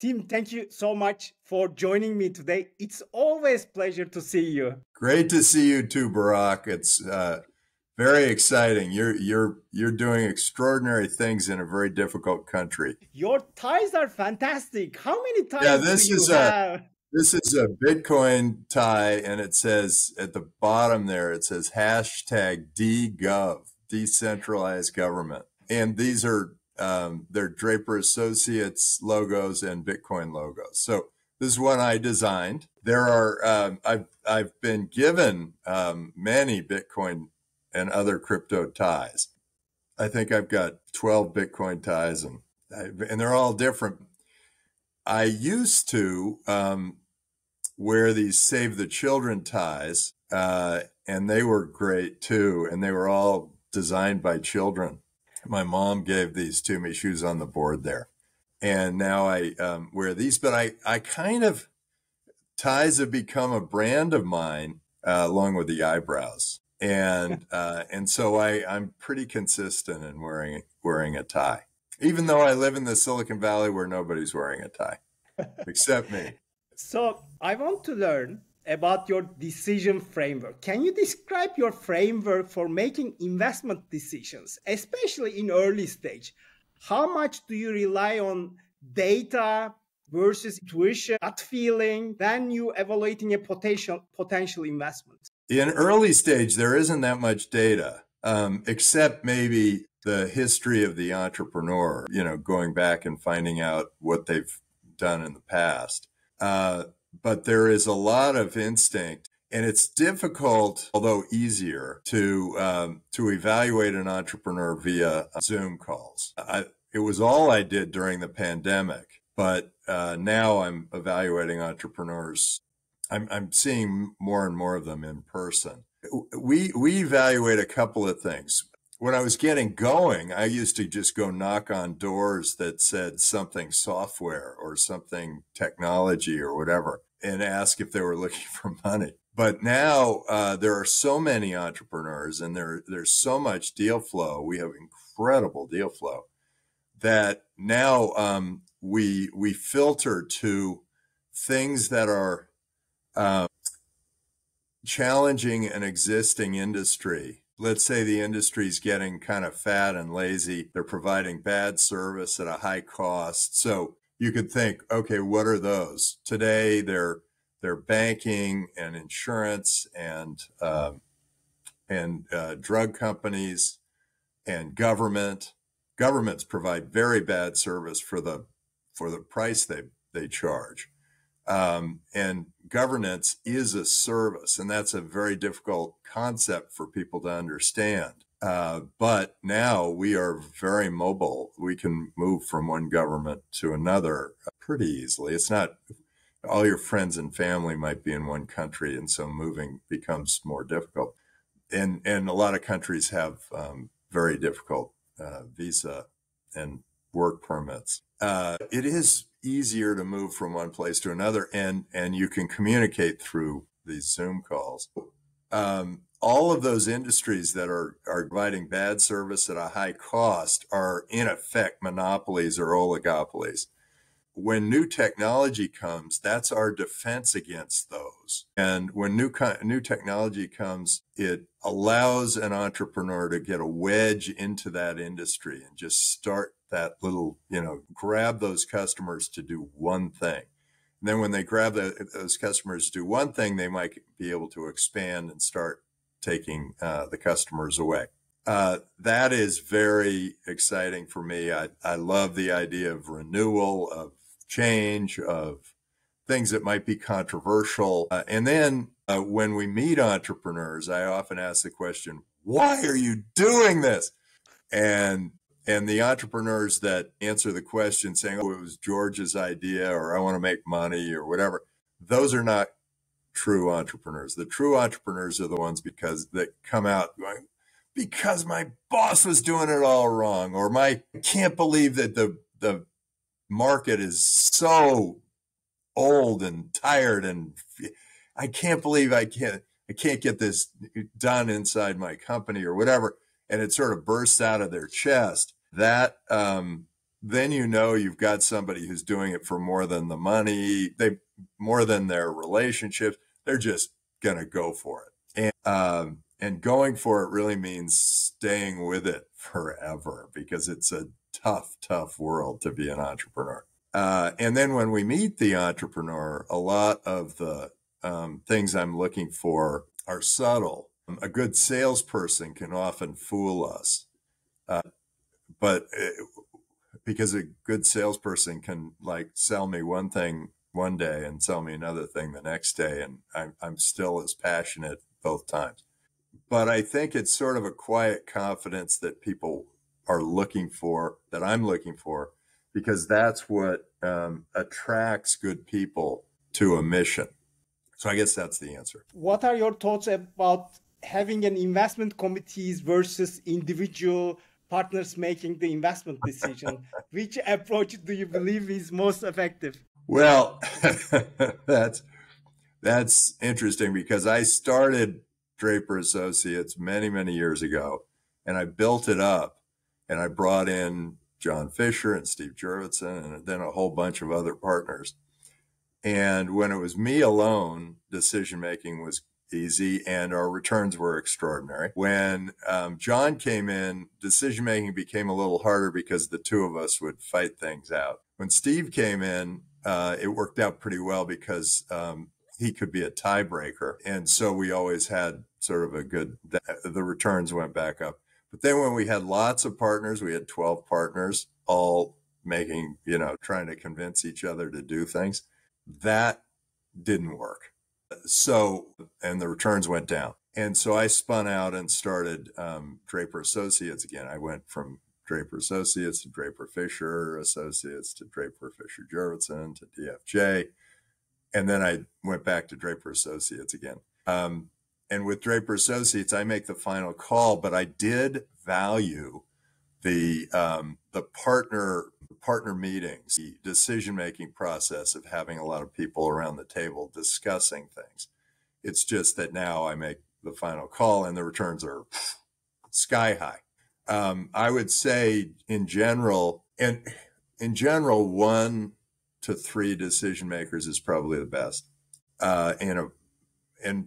Tim, thank you so much for joining me today. It's always a pleasure to see you. Great to see you too, Barack. It's very exciting. You're doing extraordinary things in a very difficult country. Your ties are fantastic. How many ties Yeah, do you have? this is a Bitcoin tie, and it says at the bottom there, it says hashtag DGov, decentralized government. And these are they're Draper Associates logos and Bitcoin logos. So this is one I designed. There are I've been given many Bitcoin and other crypto ties. I think I've got 12 Bitcoin ties, and they're all different. I used to wear these Save the Children ties, and they were great too, and they were all designed by children. My mom gave these to me. She was on the board there. And now I wear these, but I kind of, ties have become a brand of mine, along with the eyebrows. And so I'm pretty consistent in wearing a tie, even though I live in the Silicon Valley where nobody's wearing a tie except me. So I want to learn about your decision framework. Can you describe your framework for making investment decisions, especially in early stage? How much do you rely on data versus intuition, gut feeling, then you evaluating a potential investment? In early stage, there isn't that much data, except maybe the history of the entrepreneur, going back and finding out what they've done in the past. But there is a lot of instinct, and it's difficult, although easier, to evaluate an entrepreneur via Zoom calls. It was all I did during the pandemic, but now I'm evaluating entrepreneurs. I'm seeing more and more of them in person. We evaluate a couple of things. When I was getting going, I used to just go knock on doors that said something software or something technology or whatever and ask if they were looking for money. But now there are so many entrepreneurs and there's so much deal flow. We have incredible deal flow that now we filter to things that are challenging an existing industry. Let's say the industry is getting kind of fat and lazy. They're providing bad service at a high cost. So you could think, okay, what are those? Today, they're banking and insurance and drug companies and government. Governments provide very bad service for the price they charge. And governance is a service, and that's a very difficult concept for people to understand. But now we are very mobile. We can move from one government to another pretty easily. It's not all your friends and family might be in one country, and so moving becomes more difficult. And a lot of countries have very difficult visa and work permits. It is easier to move from one place to another, and you can communicate through these Zoom calls. All of those industries that are providing bad service at a high cost are in effect monopolies or oligopolies. When new technology comes, that's our defense against those. And when new technology comes, it allows an entrepreneur to get a wedge into that industry and just start that little, grab those customers to do one thing. And then when they grab those customers to do one thing, they might be able to expand and start taking the customers away. That is very exciting for me. I love the idea of renewal, of change, of things that might be controversial. And then when we meet entrepreneurs, I often ask the question, why are you doing this? And the entrepreneurs that answer the question saying, oh, it was George's idea, or I want to make money or whatever, those are not true entrepreneurs. The true entrepreneurs are the ones that come out going, because my boss was doing it all wrong, or I can't believe that the market is so old and tired, and I can't believe I can't get this done inside my company or whatever. And it sort of bursts out of their chest. That then you know you've got somebody who's doing it for more than the money, more than their relationships. They're just going to go for it. And going for it really means staying with it forever, because it's a tough, tough world to be an entrepreneur. And then when we meet the entrepreneur, a lot of the things I'm looking for are subtle. A good salesperson can often fool us, but because a good salesperson can like sell me one thing one day and sell me another thing the next day, and I'm still as passionate both times. But I think it's sort of a quiet confidence that people are looking for, that I'm looking for, because that's what attracts good people to a mission. So I guess that's the answer. What are your thoughts about having an investment committees versus individual partners making the investment decision? Which approach do you believe is most effective? Well, that's interesting, because I started Draper Associates many, many years ago, and I built it up, and I brought in John Fisher and Steve Jurvetson and then a whole bunch of other partners. And when it was me alone, decision making was easy and our returns were extraordinary. When John came in, decision making became a little harder because the two of us would fight things out. When Steve came in, it worked out pretty well because he could be a tiebreaker. And so we always had sort of the returns went back up. But then when we had lots of partners, we had 12 partners all making, trying to convince each other to do things. That didn't work. And the returns went down. And so I spun out and started Draper Associates again. I went from Draper Associates to Draper Fisher Associates to Draper Fisher Jurvetson to DFJ. And then I went back to Draper Associates again. And with Draper Associates, I make the final call, but I did value the partner meetings, the decision-making process of having a lot of people around the table discussing things. It's just that now I make the final call and the returns are sky high. I would say in general, 1 to 3 decision makers is probably the best, and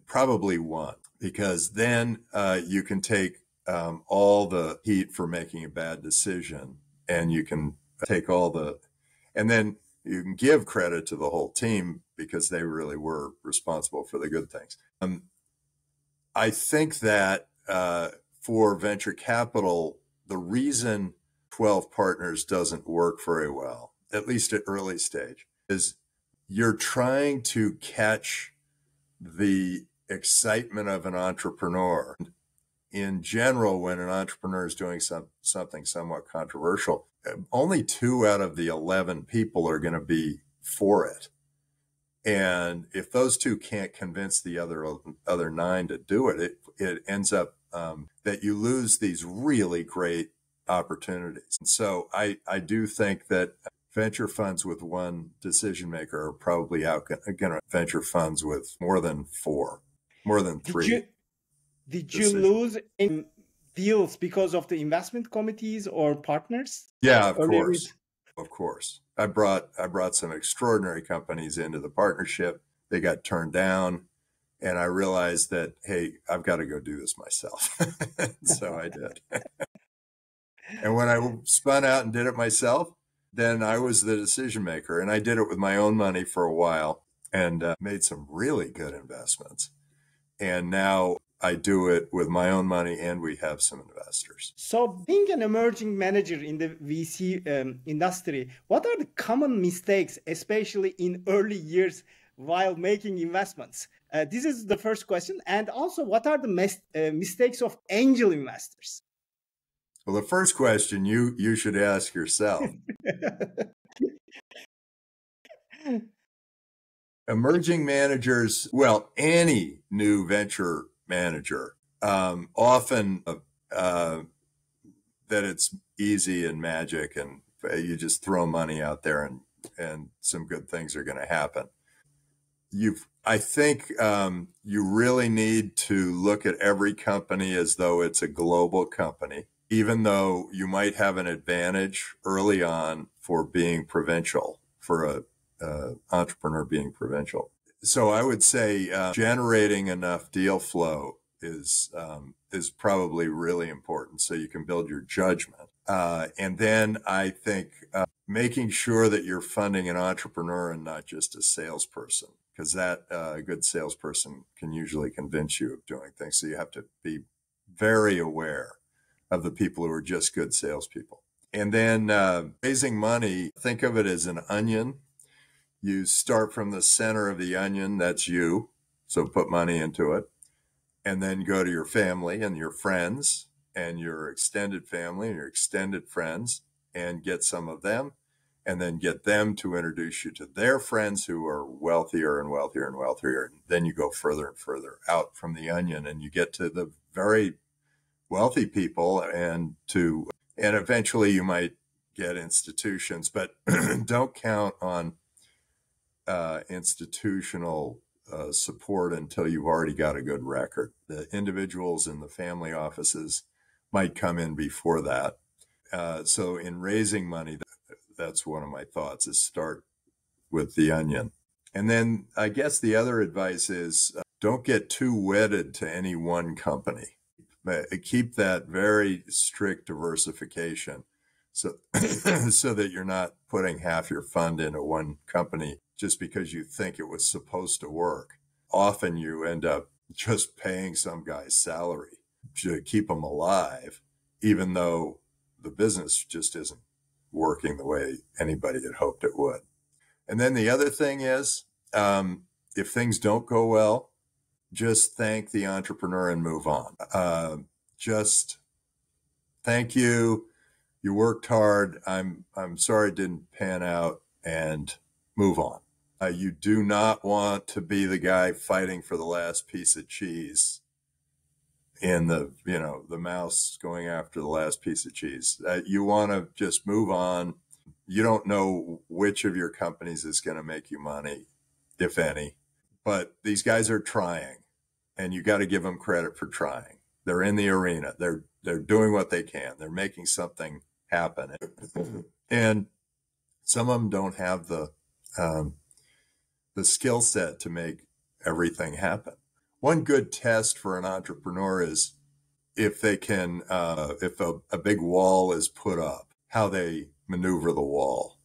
probably 1, because then you can take all the heat for making a bad decision, and you can take and then you can give credit to the whole team because they really were responsible for the good things. I think that for venture capital, the reason 12 partners doesn't work very well, at least at early stage, is you're trying to catch the excitement of an entrepreneur. In general, when an entrepreneur is doing something somewhat controversial, only 2 out of the 11 people are going to be for it. And if those 2 can't convince the other 9 to do it, it ends up that you lose these really great opportunities. And so I do think that venture funds with 1 decision maker are probably going to venture funds with more than 4, more than 3. Did you lose any deals because of the investment committees or partners? Yeah, of course. Of course. I brought some extraordinary companies into the partnership. They got turned down, and I realized that, hey, I've got to go do this myself. So I did. And when I spun out and did it myself, then I was the decision maker, and I did it with my own money for a while and made some really good investments. And now I do it with my own money, and we have some investors. So being an emerging manager in the VC industry, what are the common mistakes, especially in early years while making investments? This is the first question. And also, what are the mistakes of angel investors? Well, the first question you should ask yourself. Emerging managers, well, any new venture manager, often that it's easy and magic and you just throw money out there and some good things are going to happen. I think you really need to look at every company as though it's a global company. even though you might have an advantage early on for being provincial, for a entrepreneur being provincial. So I would say generating enough deal flow is probably really important, so you can build your judgment. And then I think making sure that you're funding an entrepreneur and not just a salesperson, because that a good salesperson can usually convince you of doing things. So you have to be very aware of the people who are just good salespeople. And then raising money, think of it as an onion. You start from the center of the onion, that's you. So put money into it. And then go to your family and your friends and your extended family and your extended friends and get some of them. And then get them to introduce you to their friends who are wealthier and wealthier and wealthier. And then you go further and further out from the onion and you get to the very wealthy people and eventually you might get institutions, but don't count on institutional support until you've already got a good record. The individuals in the family offices might come in before that. So in raising money, that's one of my thoughts, is start with the onion. And then I guess the other advice is don't get too wedded to any one company. Keep that very strict diversification so so that you're not putting half your fund into one company just because you think it was supposed to work. Often you end up just paying some guy's salary to keep him alive, even though the business just isn't working the way anybody had hoped it would. And then the other thing is, if things don't go well, just thank the entrepreneur and move on. Just thank you. You worked hard. I'm sorry it didn't pan out, and move on. You do not want to be the guy fighting for the last piece of cheese in the mouse going after the last piece of cheese. You want to just move on. You don't know which of your companies is going to make you money, if any, but these guys are trying. And you got to give them credit for trying. They're in the arena. They're doing what they can. They're making something happen. And some of them don't have the skill set to make everything happen. One good test for an entrepreneur is if they can, if a big wall is put up, how they maneuver the wall.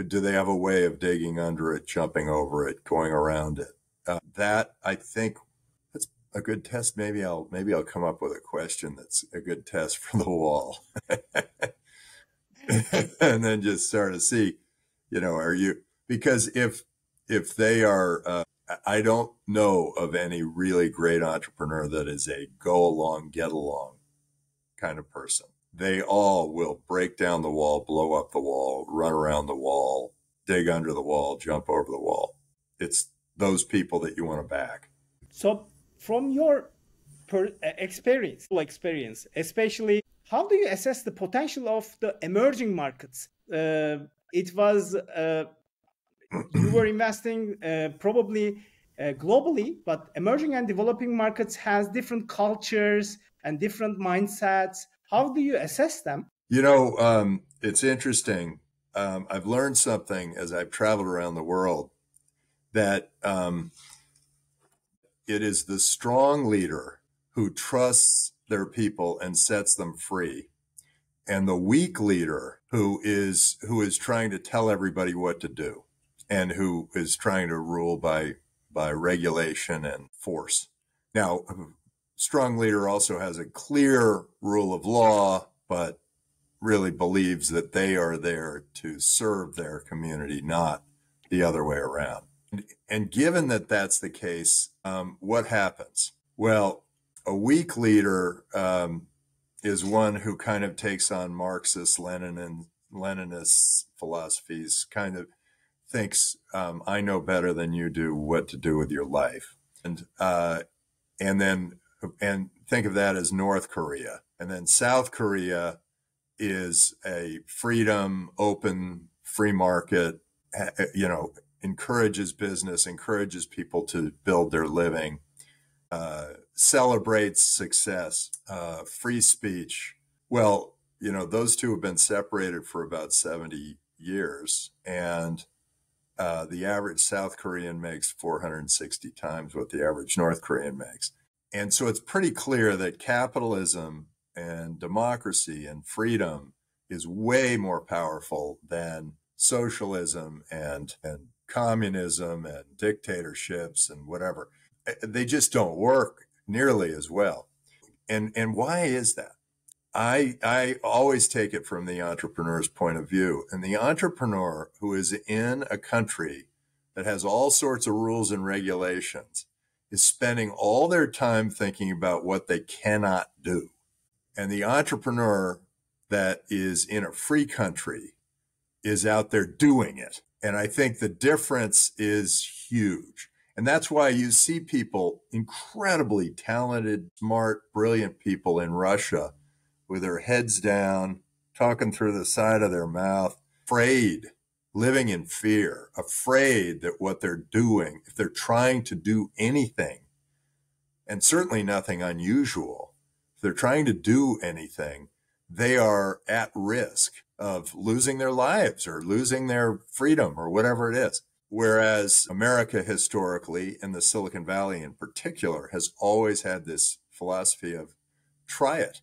Do they have a way of digging under it, jumping over it, going around it? That, I think, a good test. Maybe I'll come up with a question that's a good test for the wall. And then just start to see, are you, because if they are, I don't know of any really great entrepreneur that is a go along, get along kind of person. They all will break down the wall, blow up the wall, run around the wall, dig under the wall, jump over the wall. It's those people that you want to back. So from your experience, especially, how do you assess the potential of the emerging markets? It was you were investing probably globally, but emerging and developing markets has different cultures and different mindsets. How do you assess them? It's interesting. I've learned something as I've traveled around the world, that it is the strong leader who trusts their people and sets them free, and the weak leader who is trying to tell everybody what to do and who is trying to rule by regulation and force. Now, a strong leader also has a clear rule of law, but really believes that they are there to serve their community, not the other way around. And given that that's the case, what happens? Well, a weak leader is one who kind of takes on Marxist, Leninist philosophies, kind of thinks, I know better than you do what to do with your life. And think of that as North Korea. And then South Korea is a freedom, open, free market, encourages business, encourages people to build their living, celebrates success, free speech, Well, those two have been separated for about 70 years, and the average South Korean makes 460 times what the average North Korean makes. And so it's pretty clear that capitalism and democracy and freedom is way more powerful than socialism and communism and dictatorships and whatever. They just don't work nearly as well. And why is that? I always take it from the entrepreneur's point of view. And the entrepreneur who is in a country that has all sorts of rules and regulations is spending all their time thinking about what they cannot do. And the entrepreneur that is in a free country is out there doing it. And I think the difference is huge. And that's why you see people, incredibly talented, smart, brilliant people in Russia with their heads down, talking through the side of their mouth, afraid, living in fear, afraid that what they're doing, if they're trying to do anything, and certainly nothing unusual, if they're trying to do anything, they are at risk of losing their lives or losing their freedom or whatever it is. Whereas America historically, and the Silicon Valley in particular, has always had this philosophy of try it.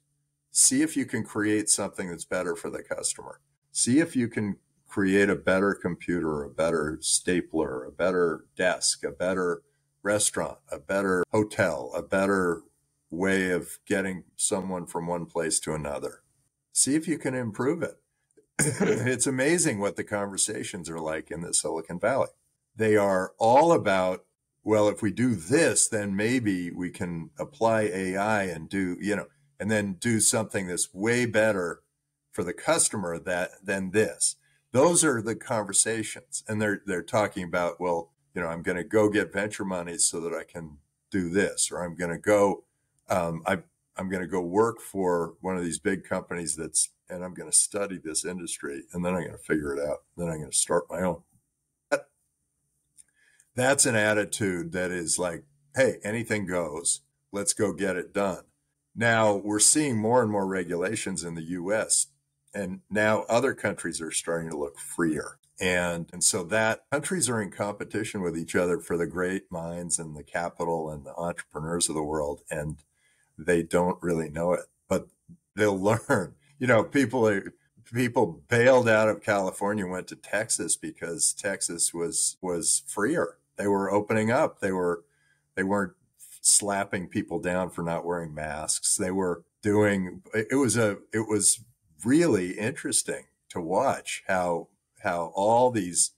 See if you can create something that's better for the customer. See if you can create a better computer, a better stapler, a better desk, a better restaurant, a better hotel, a better way of getting someone from one place to another. See if you can improve it. It's amazing what the conversations are like in the Silicon Valley. They are all about, well, if we do this, then maybe we can apply AI and do, and then do something that's way better for the customer than this. Those are the conversations. And they're talking about, well, I'm going to go get venture money so that I can do this, or I'm going to go, I'm going to go work for one of these big companies and I'm going to study this industry, and then I'm going to figure it out. Then I'm going to start my own. That's an attitude that is like, hey, anything goes. Let's go get it done. Now we're seeing more and more regulations in the US, and now other countries are starting to look freer. And so that countries are in competition with each other for the great minds and the capital and the entrepreneurs of the world. And they don't really know it, but they'll learn. People bailed out of California, went to Texas because Texas was freer. They were opening up. They weren't slapping people down for not wearing masks. They were doing, it was really interesting to watch how all these,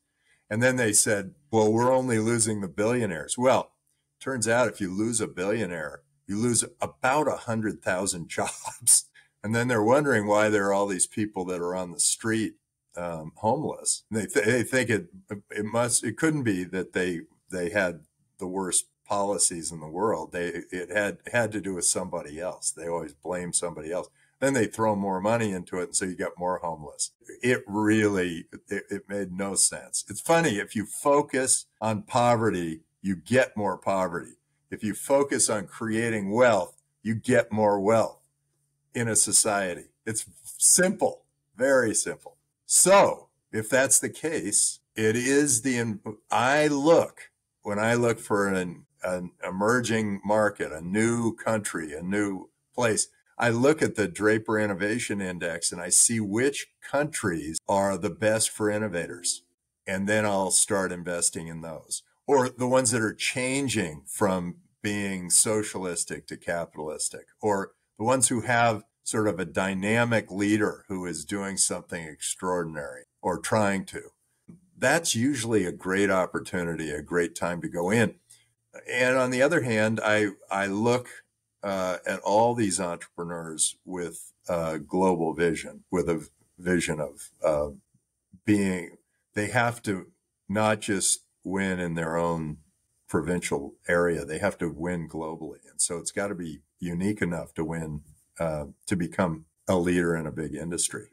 and then they said, well, we're only losing the billionaires. Well, turns out if you lose a billionaire, you lose about 100,000 jobs. And then they're wondering why there are all these people that are on the street, homeless. They think it couldn't be that they had the worst policies in the world. It had to do with somebody else. They always blame somebody else. Then they throw more money into it, and so you get more homeless. It made no sense. It's funny, if you focus on poverty, you get more poverty. If you focus on creating wealth, you get more wealth in a society. It's simple, very simple. So if that's the case, it is when I look for an emerging market, a new country, a new place, I look at the Draper Innovation Index and I see which countries are the best for innovators. And then I'll start investing in those, or the ones that are changing from being socialistic to capitalistic, or the ones who have sort of a dynamic leader who is doing something extraordinary or trying to. That's usually a great opportunity, a great time to go in. And on the other hand, I look at all these entrepreneurs with a global vision, with a vision of they have to not just win in their own provincial area, they have to win globally. And so it's got to be unique enough to win, to become a leader in a big industry.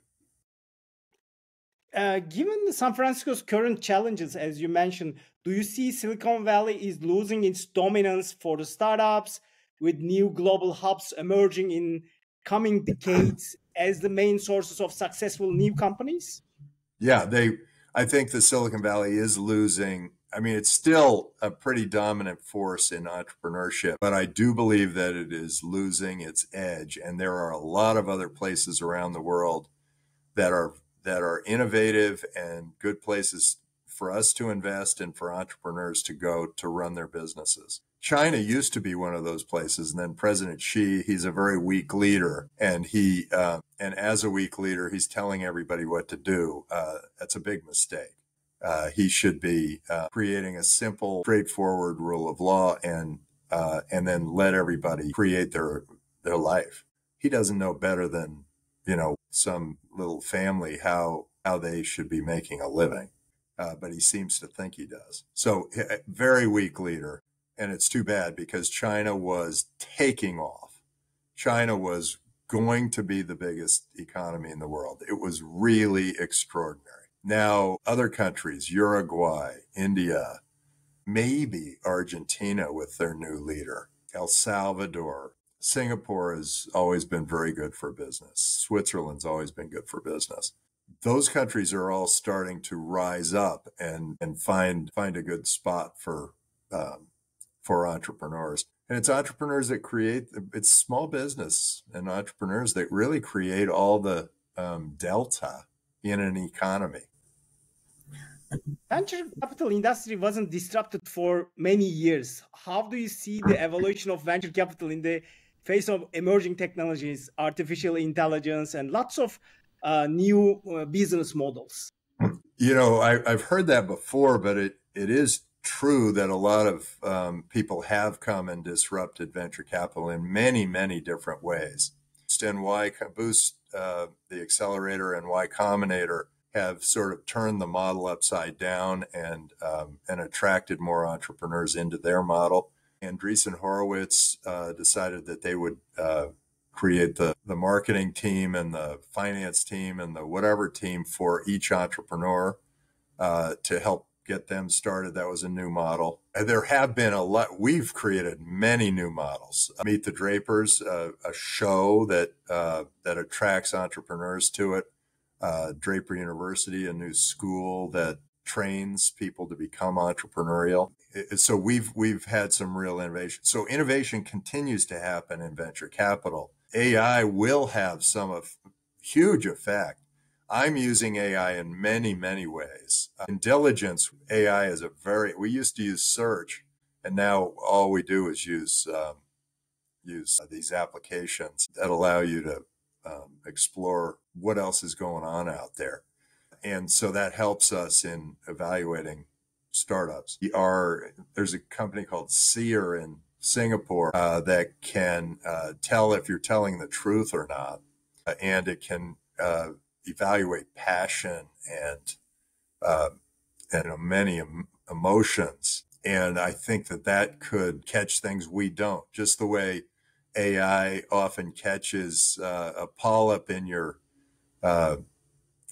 Given San Francisco's current challenges, as you mentioned, do you see Silicon Valley is losing its dominance for the startups, with new global hubs emerging in coming decades? as the main sources of successful new companies? Yeah, I think the Silicon Valley is losing. I mean, it's still a pretty dominant force in entrepreneurship, but I do believe that it is losing its edge. And there are a lot of other places around the world that are innovative and good places for us to invest and for entrepreneurs to go to run their businesses. China used to be one of those places, and then President Xi, he's a very weak leader, and and as a weak leader, he's telling everybody what to do. That's a big mistake. He should be creating a simple, straightforward rule of law, and then let everybody create their life. He doesn't know better than some little family how they should be making a living, but he seems to think he does. So very weak leader. And it's too bad because China was taking off. China was going to be the biggest economy in the world. It was really extraordinary. Now, other countries, Uruguay, India, maybe Argentina with their new leader, El Salvador, Singapore has always been very good for business. Switzerland's always been good for business. Those countries are all starting to rise up and find a good spot for entrepreneurs. And it's entrepreneurs that it's small business and entrepreneurs that really create all the delta in an economy. Venture capital industry wasn't disrupted for many years. How do you see the evolution of venture capital in the face of emerging technologies, artificial intelligence, and lots of new business models? I've heard that before, but it is true that a lot of people have come and disrupted venture capital in many, many different ways. And Boost, the accelerator, and Y Combinator have sort of turned the model upside down and attracted more entrepreneurs into their model. Andreessen Horowitz decided that they would create the marketing team and the finance team and the whatever team for each entrepreneur to help get them started. That was a new model. There have been a lot. We've created many new models. Meet the Drapers, a show that attracts entrepreneurs to it. Draper University, a new school that trains people to become entrepreneurial. So we've had some real innovation. So innovation continues to happen in venture capital. AI will have huge effect. I'm using AI in many, many ways. In diligence, AI is we used to use search, and now all we do is use these applications that allow you to explore what else is going on out there. And so that helps us in evaluating startups. There's a company called Seer in Singapore that can tell if you're telling the truth or not, and it can evaluate passion and many emotions. And I think that could catch things we don't, just the way AI often catches a polyp in your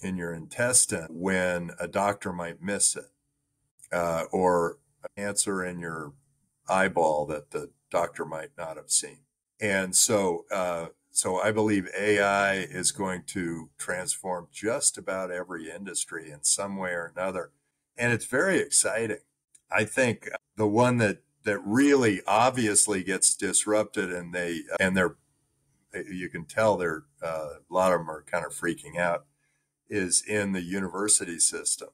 intestine when a doctor might miss it, or a cancer in your eyeball that the doctor might not have seen. And so I believe AI is going to transform just about every industry in some way or another. And it's very exciting. I think the one that really obviously gets disrupted and you can tell a lot of them are kind of freaking out, is in the university system.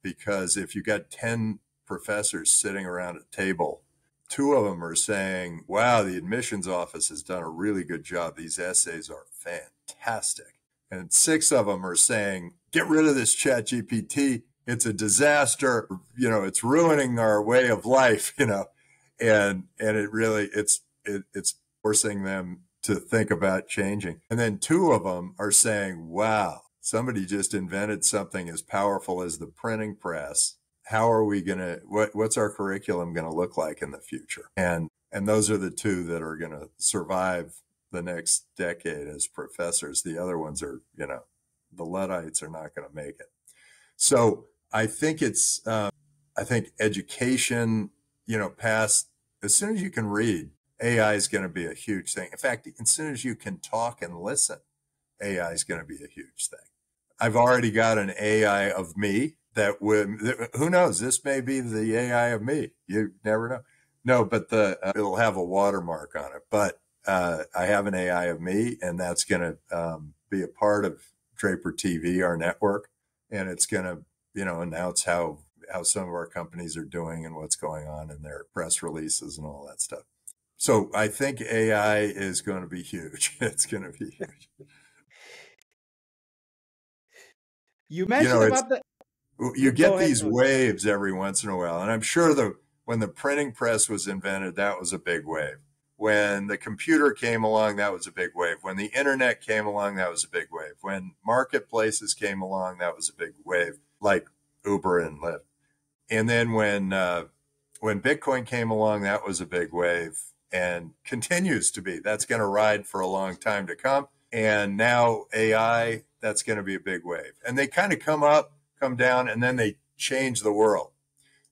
Because if you got 10 professors sitting around a table, 2 of them are saying, wow, the admissions office has done a really good job. These essays are fantastic. And 6 of them are saying, get rid of this ChatGPT. It's a disaster. It's ruining our way of life, and it really, it's forcing them to think about changing. And then 2 of them are saying, wow, somebody just invented something as powerful as the printing press. How are we going to, what's our curriculum going to look like in the future? And those are the 2 that are going to survive the next decade as professors. The other ones are, the Luddites are not going to make it. So I think I think education, past, as soon as you can read, AI is going to be a huge thing. In fact, as soon as you can talk and listen, AI is going to be a huge thing. I've already got an AI of me that would, who knows, this may be the AI of me. You never know. No, but it'll have a watermark on it. But I have an AI of me, and that's going to be a part of Draper TV, our network. And it's going to, announce how some of our companies are doing and what's going on in their press releases and all that stuff. So I think AI is going to be huge. It's going to be huge. You mentioned about you go get ahead. these waves every once in a while. And I'm sure when the printing press was invented, that was a big wave. When the computer came along, that was a big wave. When the internet came along, that was a big wave. When marketplaces came along, that was a big wave, like Uber and Lyft. And then when Bitcoin came along, that was a big wave and continues to be. That's going to ride for a long time to come. And now AI, that's going to be a big wave. And they kind of come up, come down, and then they change the world.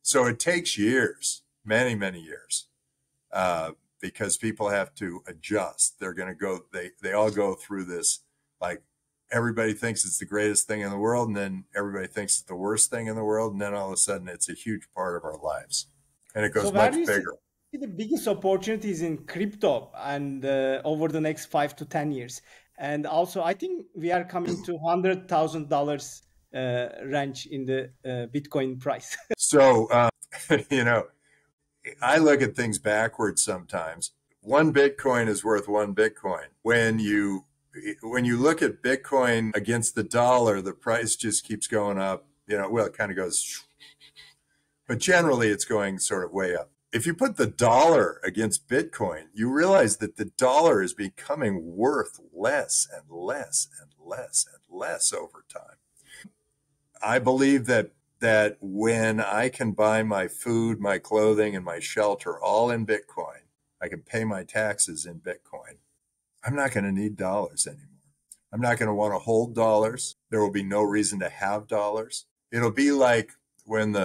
So it takes years, many, many years, because people have to adjust. They're going to go, they all go through this, like everybody thinks it's the greatest thing in the world, and then everybody thinks it's the worst thing in the world, and then all of a sudden it's a huge part of our lives. And it goes So where much do you bigger. see the biggest opportunities in crypto and over the next 5 to 10 years? And also, I think we are coming to $100,000 range in the Bitcoin price. So, I look at things backwards sometimes. One Bitcoin is worth one Bitcoin. When you look at Bitcoin against the dollar, the price just keeps going up. Well, it kind of goes, but generally it's going sort of way up. If you put the dollar against Bitcoin, you realize that the dollar is becoming worth less and less and less and less over time. I believe that when I can buy my food, my clothing, and my shelter all in Bitcoin, I can pay my taxes in Bitcoin. I'm not going to need dollars anymore. I'm not going to want to hold dollars. There will be no reason to have dollars. It'll be like when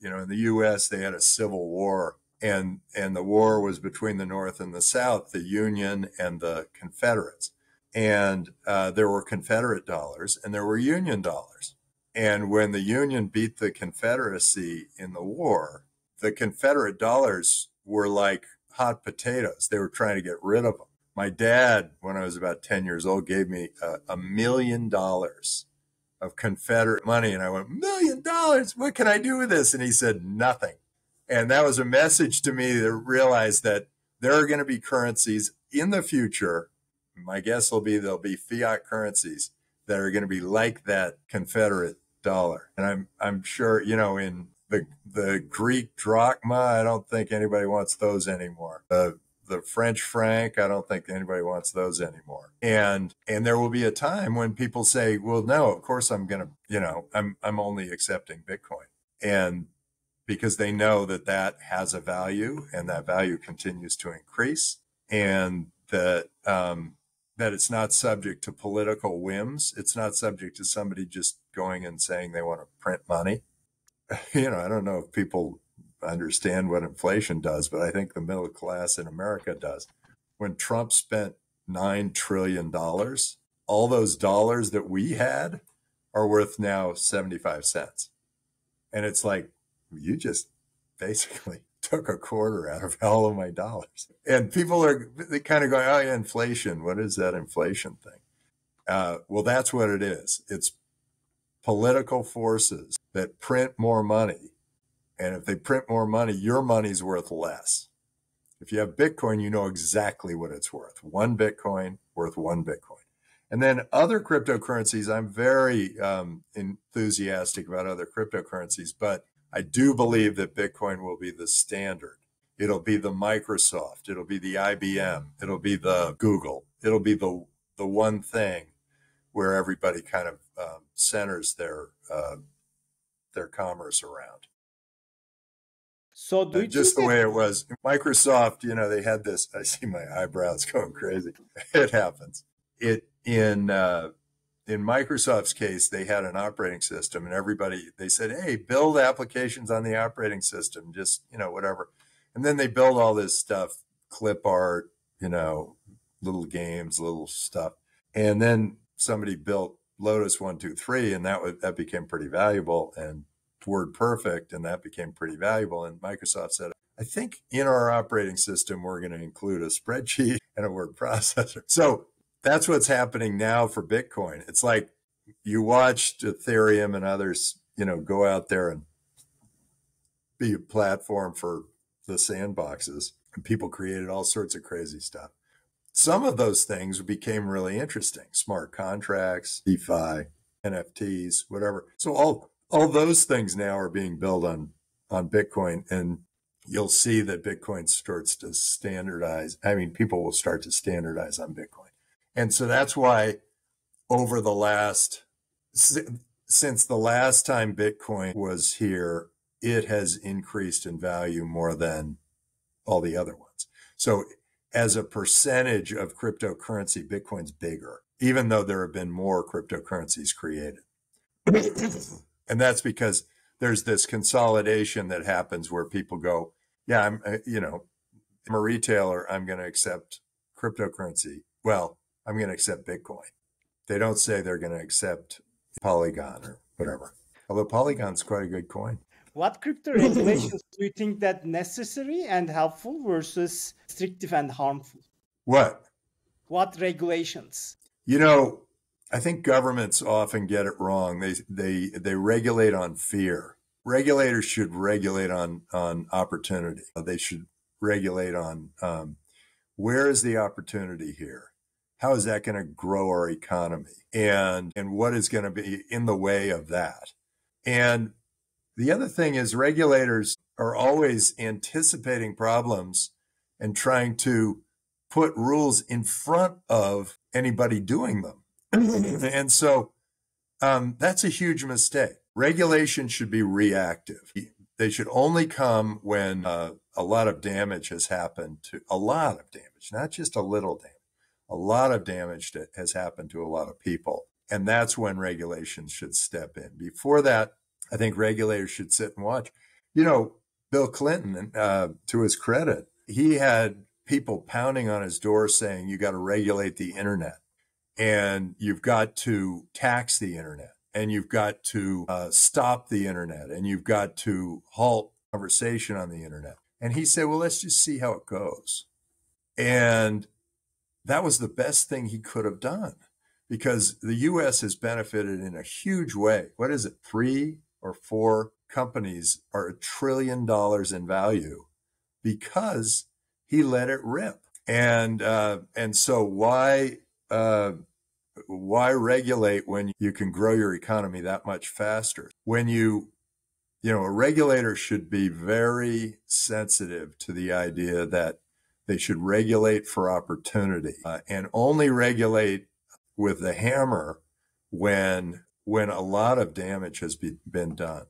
in the U.S. they had a civil war, and the war was between the North and the South, the Union and the Confederates. And there were Confederate dollars and there were Union dollars. And when the Union beat the Confederacy in the war, the Confederate dollars were like hot potatoes. They were trying to get rid of them. My dad, when I was about 10 years old, gave me $1 million of Confederate money. And I went, $1 million? What can I do with this? And he said, nothing. And that was a message to me to realize that there are going to be currencies in the future. My guess will be there'll be fiat currencies that are going to be like that Confederate dollar. And I'm sure, in the Greek drachma, I don't think anybody wants those anymore. The French franc, I don't think anybody wants those anymore. And there will be a time when people say, well, no, of course I'm going to, I'm only accepting Bitcoin. And because they know that has a value and that value continues to increase, and that it's not subject to political whims. It's not subject to somebody just going and saying they want to print money. I don't know if people understand what inflation does, but I think the middle class in America does. When Trump spent $9 trillion, all those dollars that we had are worth now 75 cents. And it's like, you just basically took a quarter out of all of my dollars. And people they kind of going, oh yeah, inflation. What is that inflation thing? Well, that's what it is. It's political forces that print more money. And if they print more money, your money's worth less. If you have Bitcoin, you know exactly what it's worth. One Bitcoin worth one Bitcoin. And then other cryptocurrencies, I'm very enthusiastic about other cryptocurrencies, but I do believe that Bitcoin will be the standard. It'll be the Microsoft. It'll be the IBM. It'll be the Google. It'll be the one thing where everybody kind of centers their commerce around. So do you just think the way it was. Microsoft, they had this. I see my eyebrows going crazy. It happens. In Microsoft's case, they had an operating system, and they said, hey, build applications on the operating system, just, whatever. And then they build all this stuff, clip art, little games, little stuff. And then somebody built Lotus 123, and that became pretty valuable, and WordPerfect, and that became pretty valuable. And Microsoft said, I think in our operating system, we're going to include a spreadsheet and a word processor. So that's what's happening now for Bitcoin. It's like you watched Ethereum and others, go out there and be a platform for the sandboxes, and people created all sorts of crazy stuff. Some of those things became really interesting: smart contracts, DeFi, NFTs, whatever. So all those things now are being built on Bitcoin, and you'll see that Bitcoin starts to standardize. I mean, people will start to standardize on Bitcoin. And so that's why over the since the last time Bitcoin was here, it has increased in value more than all the other ones. So as a percentage of cryptocurrency, Bitcoin's bigger, even though there have been more cryptocurrencies created. And that's because there's this consolidation that happens where people go, yeah, I'm a retailer, I'm going to accept cryptocurrency. Well, I'm going to accept Bitcoin. They don't say they're going to accept Polygon or whatever. Although Polygon's quite a good coin. What crypto regulations do you think that necessary and helpful versus restrictive and harmful? What regulations? I think governments often get it wrong. They regulate on fear. Regulators should regulate on opportunity. They should regulate on where is the opportunity here? How is that going to grow our economy? And what is going to be in the way of that? And the other thing is regulators are always anticipating problems and trying to put rules in front of anybody doing them. And so that's a huge mistake. Regulation should be reactive. They should only come when a lot of damage has happened not just a little damage. A lot of damage that has happened to a lot of people. And that's when regulations should step in. Before that, I think regulators should sit and watch. Bill Clinton, to his credit, he had people pounding on his door saying, you got to regulate the internet, and you've got to tax the internet, and you've got to stop the internet, and you've got to halt conversation on the internet. And he said, well, let's just see how it goes. And that was the best thing he could have done, because the U.S. has benefited in a huge way. What is it? 3 or 4 companies are $1 trillion in value because he let it rip. And so why regulate when you can grow your economy that much faster? When a regulator should be very sensitive to the idea that they should regulate for opportunity, and only regulate with the hammer when a lot of damage has been done.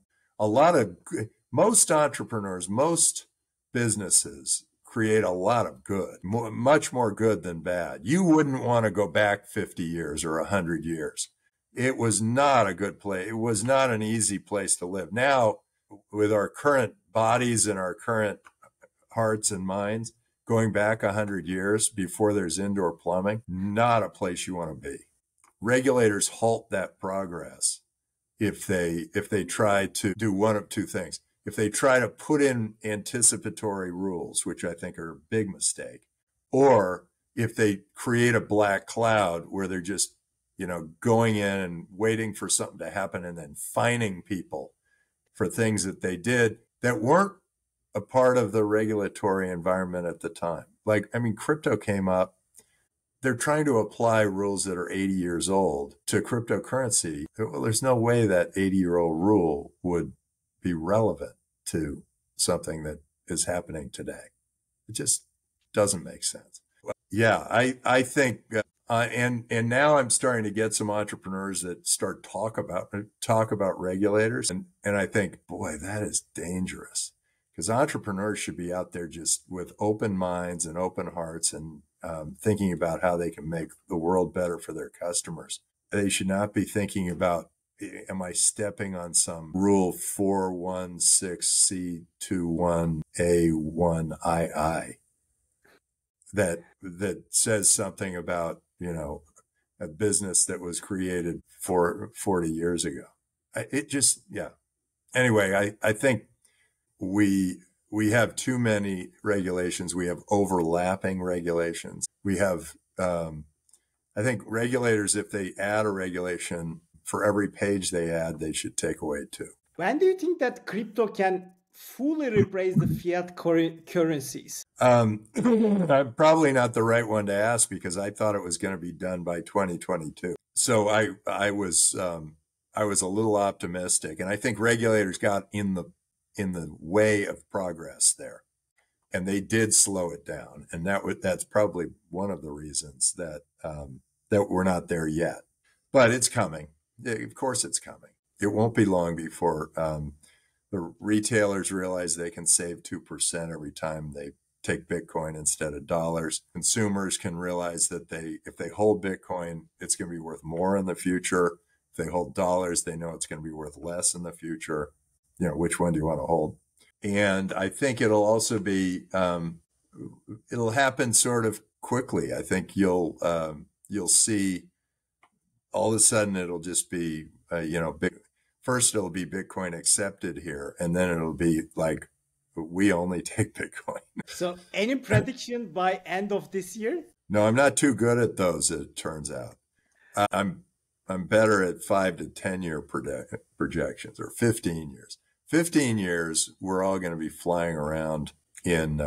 Most entrepreneurs, most businesses create a lot of good, much more good than bad. You wouldn't want to go back 50 years or 100 years. It was not a good place. It was not an easy place to live. Now, with our current bodies and our current hearts and minds, going back 100 years before there's indoor plumbing, not a place you want to be. Regulators halt that progress if they try to do one of two things. If they try to put in anticipatory rules, which I think are a big mistake, or if they create a black cloud where they're just, going in and waiting for something to happen and then fining people for things that they did that weren't a part of the regulatory environment at the time. Crypto came up. They're trying to apply rules that are 80 years old to cryptocurrency. Well, there's no way that 80-year-old rule would be relevant to something that is happening today. It just doesn't make sense. Yeah, I think, and now I'm starting to get some entrepreneurs that start talk about regulators, and I think, boy, that is dangerous, because entrepreneurs should be out there just with open minds and open hearts and thinking about how they can make the world better for their customers. They should not be thinking about, am I stepping on some rule 416C21A1II that says something about, a business that was created 40 years ago. It just, yeah. Anyway, I think we have too many regulations. We have overlapping regulations. We have, I think regulators, if they add a regulation, for every page they add, they should take away two. When do you think that crypto can fully replace the fiat currencies? I'm probably not the right one to ask because I thought it was going to be done by 2022. So I was a little optimistic, and I think regulators got in the way of progress there, and they did slow it down, and that's probably one of the reasons that that we're not there yet. But it's coming. Of course, it's coming. It won't be long before the retailers realize they can save 2% every time they take Bitcoin instead of dollars. Consumers can realize that if they hold Bitcoin, it's going to be worth more in the future. If they hold dollars, they know it's going to be worth less in the future. You know, which one do you want to hold? And I think it'll also be, it'll happen sort of quickly. I think you'll see all of a sudden it'll just be, first it'll be Bitcoin accepted here, and then it'll be like, we only take Bitcoin. So any prediction by end of this year? No, I'm not too good at those, it turns out. I'm better at 5 to 10 year projections, or 15 years. 15 years, we're all going to be flying around in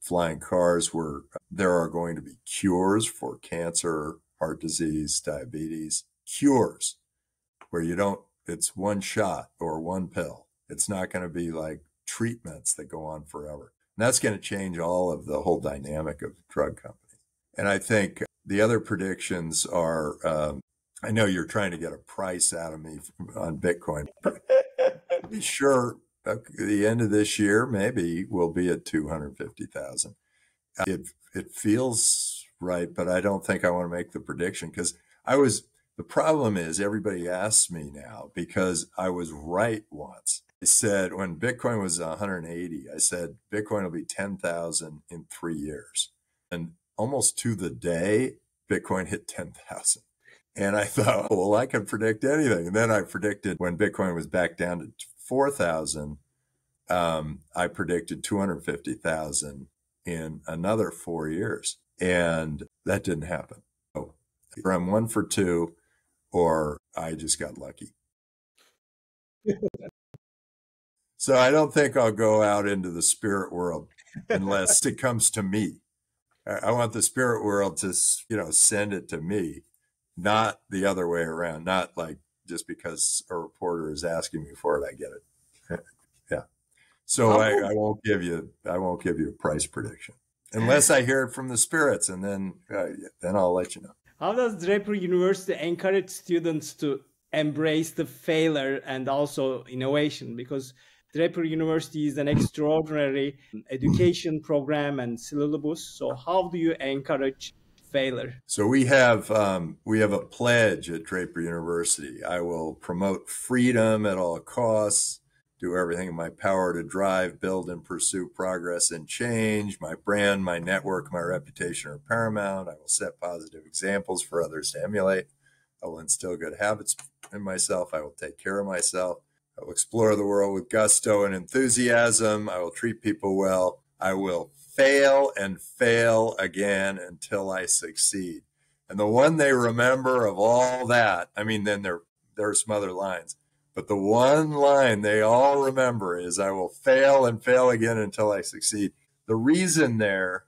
flying cars where there are going to be cures for cancer, heart disease, diabetes, cures where it's one shot or one pill. It's not going to be like treatments that go on forever. And that's going to change all of the whole dynamic of drug companies. And I think the other predictions are, I know you're trying to get a price out of me on Bitcoin. Be sure at the end of this year, maybe we'll be at 250,000. It feels right, but I don't think I want to make the prediction because the problem is everybody asks me now because I was right once. I said when Bitcoin was 180, I said Bitcoin will be 10,000 in 3 years. And almost to the day, Bitcoin hit 10,000. And I thought, well, I can predict anything. And then I predicted when Bitcoin was back down to 4,000, I predicted 250,000 in another 4 years. And that didn't happen. So either I'm 1 for 2 or I just got lucky. So I don't think I'll go out into the spirit world unless it comes to me. I want the spirit world to, send it to me, not the other way around. Not like just because a reporter is asking me for it, I get it. Yeah. So I won't give you a price prediction unless I hear it from the spirits, and then I'll let you know. How does Draper University encourage students to embrace the failure and also innovation? Because Draper University is an extraordinary education program and syllabus. So how do you encourage failure? So we have a pledge at Draper University. I will promote freedom at all costs, do everything in my power to drive, build, and pursue progress and change. My brand, my network, my reputation are paramount. I will set positive examples for others to emulate. I will instill good habits in myself. I will take care of myself. I will explore the world with gusto and enthusiasm. I will treat people well. I will fail and fail again until I succeed. And the one they remember of all that, I mean, then there are some other lines, but the one line they all remember is I will fail and fail again until I succeed. The reason I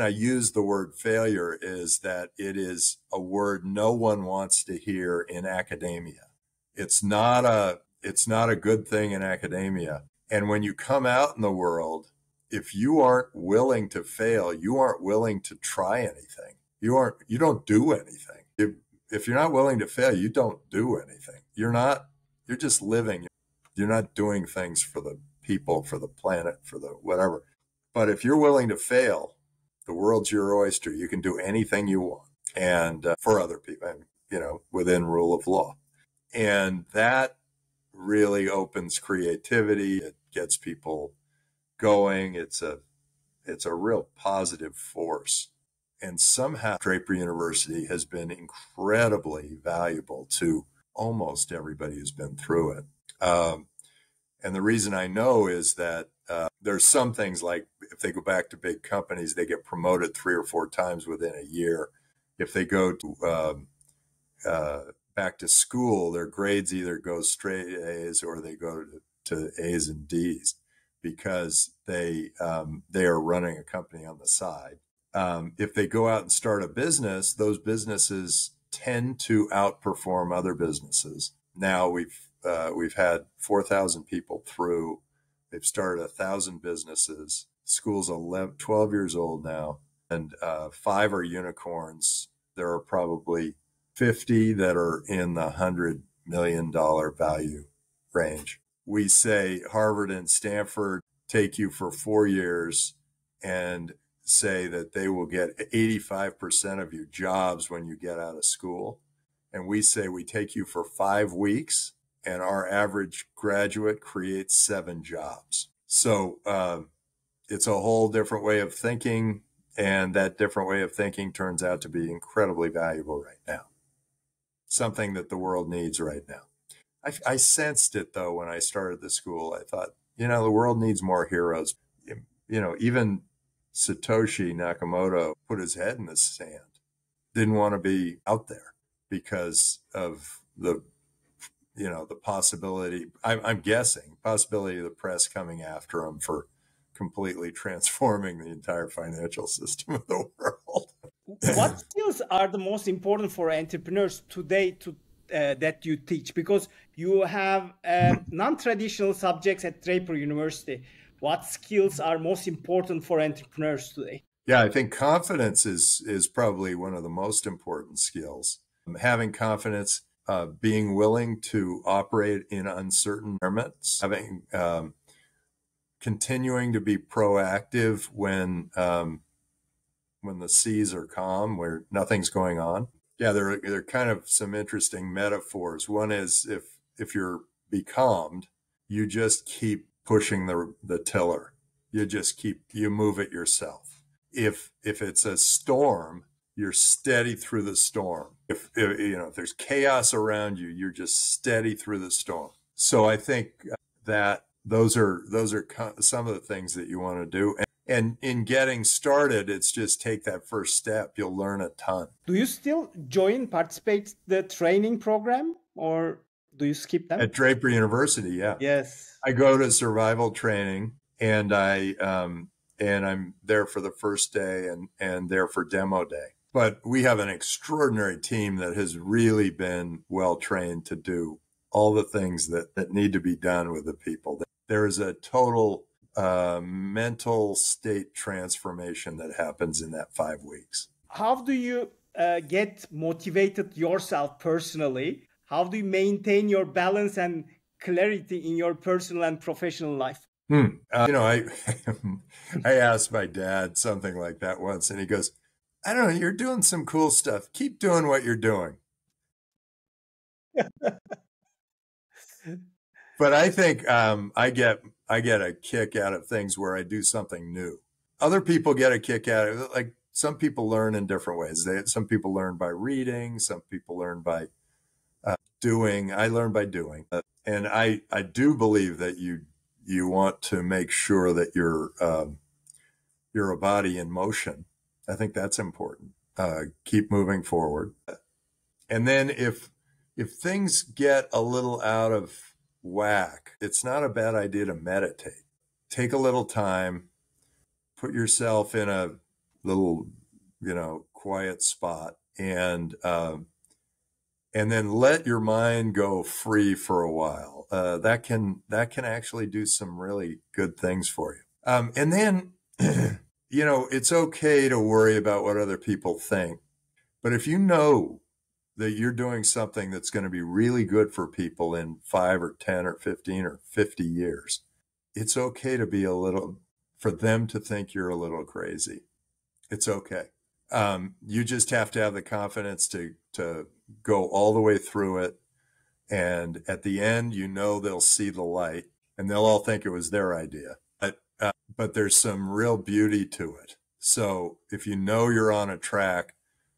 use the word failure is that it is a word no one wants to hear in academia. It's not a good thing in academia. And when you come out in the world, if you aren't willing to fail, you aren't willing to try anything. You don't do anything. If you're not willing to fail, you don't do anything. You're just living. You're not doing things for the people, for the planet, for the whatever. But if you're willing to fail, the world's your oyster. You can do anything you want, and for other people, and, within rule of law. And that really opens creativity. It gets people going. It's a real positive force. And somehow Draper University has been incredibly valuable to almost everybody who's been through it. And the reason I know is that there's some things like if they go back to big companies, they get promoted 3 or 4 times within a year. If they go to back to school, their grades either go straight A's or they go to A's and D's because they are running a company on the side. If they go out and start a business, those businesses tend to outperform other businesses. Now we've had 4,000 people through. They've started 1,000 businesses. School's 12 years old now, and 5 are unicorns. There are probably 50 that are in the $100 million value range. We say Harvard and Stanford take you for 4 years and say that they will get 85% of your jobs when you get out of school. And we say we take you for 5 weeks and our average graduate creates 7 jobs. So it's a whole different way of thinking. And that different way of thinking turns out to be incredibly valuable right now. Something that the world needs right now. I sensed it, though, when I started the school. I thought, the world needs more heroes. Even Satoshi Nakamoto put his head in the sand, didn't want to be out there because of the possibility, I'm guessing, possibility of the press coming after him for completely transforming the entire financial system of the world. What skills are the most important for entrepreneurs today that you teach? Because you have non-traditional subjects at Draper University. What skills are most important for entrepreneurs today? Yeah, I think confidence is probably one of the most important skills. Having confidence, being willing to operate in uncertain environments, having continuing to be proactive when the seas are calm, where nothing's going on. Yeah, there are kind of some interesting metaphors. One is if you're becalmed, you just keep pushing the tiller. You move it yourself. If it's a storm, you're steady through the storm. If there's chaos around you, you're just steady through the storm. So I think that those are some of the things that you want to do. And in getting started, it's just take that first step. You'll learn a ton. Do you still participate the training program, or do you skip them? At Draper University, yeah. Yes. I go to survival training, and I'm there for the first day and there for demo day. But we have an extraordinary team that has really been well trained to do all the things that need to be done with the people. There is a total mental state transformation that happens in that 5 weeks. How do you get motivated yourself personally? How do you maintain your balance and clarity in your personal and professional life? I asked my dad something like that once, and he goes, I don't know, you're doing some cool stuff. Keep doing what you're doing. But I think I get a kick out of things where I do something new. Other people get a kick out of it. Like some people learn in different ways. Some people learn by reading. Some people learn by doing. I learn by doing. And I do believe that you want to make sure that you're a body in motion. I think that's important. Keep moving forward. And then if things get a little out of whack, it's not a bad idea to meditate. Take a little time, put yourself in a little, quiet spot, and then let your mind go free for a while. That can actually do some really good things for you. And then, it's okay to worry about what other people think, but if you know that you're doing something that's going to be really good for people in 5 or 10 or 15 or 50 years, it's okay to be for them to think you're a little crazy. It's okay. You just have to have the confidence to go all the way through it. And at the end, they'll see the light and they'll all think it was their idea. But there's some real beauty to it. So if you know you're on a track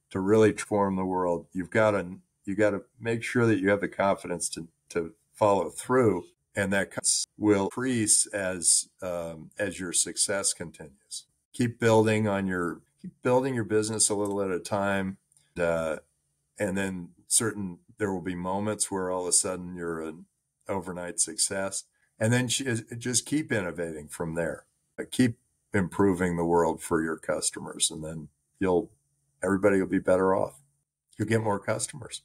to really transform the world, you got to make sure that you have the confidence to follow through, and that will increase as your success continues. Keep building your business a little at a time, and then there will be moments where all of a sudden you're an overnight success, and then just keep innovating from there. Keep improving the world for your customers, and then everybody will be better off. You'll get more customers.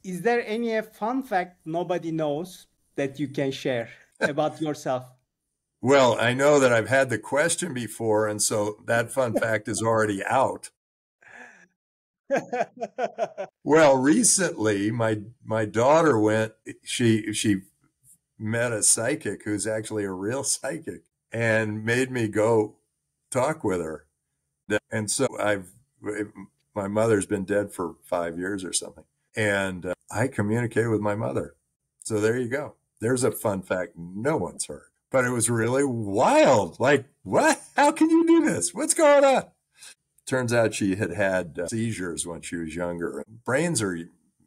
Is there any fun fact nobody knows that you can share about yourself? Well, I know that I've had the question before, and so that fun fact is already out. Well, recently my daughter she met a psychic who's actually a real psychic and made me go talk with her. And so my mother's been dead for 5 years or something. And I communicated with my mother. So there you go. There's a fun fact no one's heard. But it was really wild. Like, what? How can you do this? What's going on? Turns out she had seizures when she was younger. Brains are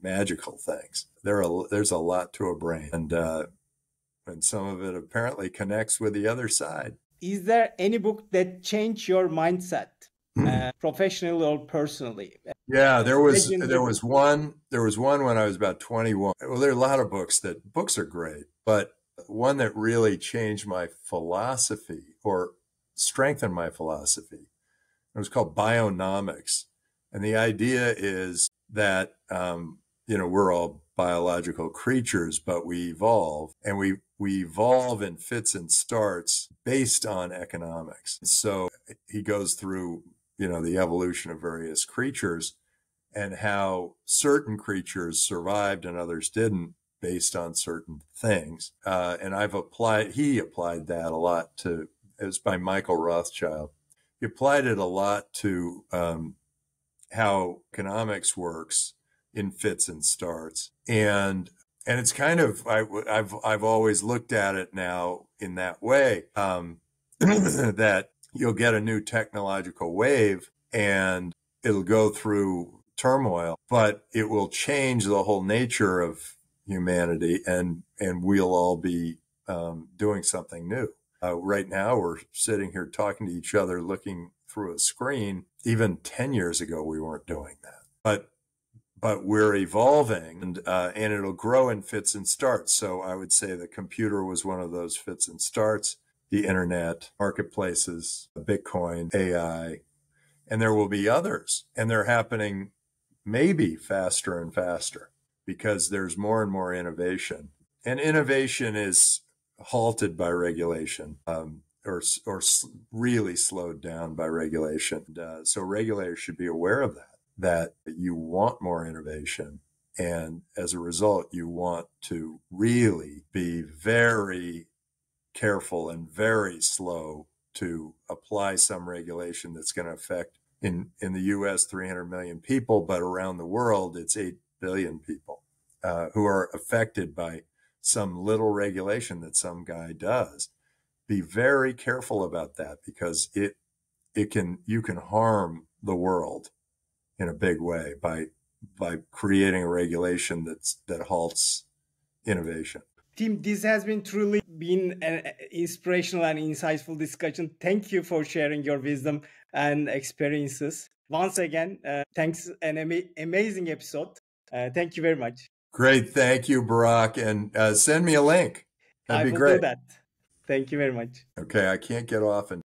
magical things. There's a lot to a brain. And some of it apparently connects with the other side. Is there any book that changed your mindset, professionally or personally? Yeah, there was one when I was about 21. Well, there are a lot of books are great, but one that really changed my philosophy or strengthened my philosophy. It was called Bionomics. And the idea is that, we're all biological creatures, but we evolve, and we evolve in fits and starts based on economics. So he goes through, the evolution of various creatures and how certain creatures survived and others didn't based on certain things. And he applied that a lot it was by Michael Rothschild. He applied it a lot to how economics works in fits and starts, and it's kind of I've always looked at it now in that way, that you'll get a new technological wave and it'll go through turmoil, but it will change the whole nature of humanity, and we'll all be doing something new. Right now, we're sitting here talking to each other, looking through a screen. Even 10 years ago, we weren't doing that. But we're evolving, and it'll grow in fits and starts. So I would say the computer was one of those fits and starts, the internet, marketplaces, Bitcoin, AI, and there will be others. And they're happening maybe faster and faster because there's more and more innovation. And innovation is halted by regulation, or really slowed down by regulation. So regulators should be aware of that you want more innovation. And as a result, you want to really be very careful and very slow to apply some regulation that's going to affect, in the US, 300 million people, but around the world, it's 8 billion people who are affected by some little regulation that some guy does. Be very careful about that, because you can harm the world in a big way by creating a regulation that halts innovation. Tim, this has truly been an inspirational and insightful discussion. Thank you for sharing your wisdom and experiences. Once again, thanks, an amazing episode. Thank you very much. Great. Thank you, Barack. And send me a link. That'd be great. I will do that. Thank you very much. Okay. I can't get off and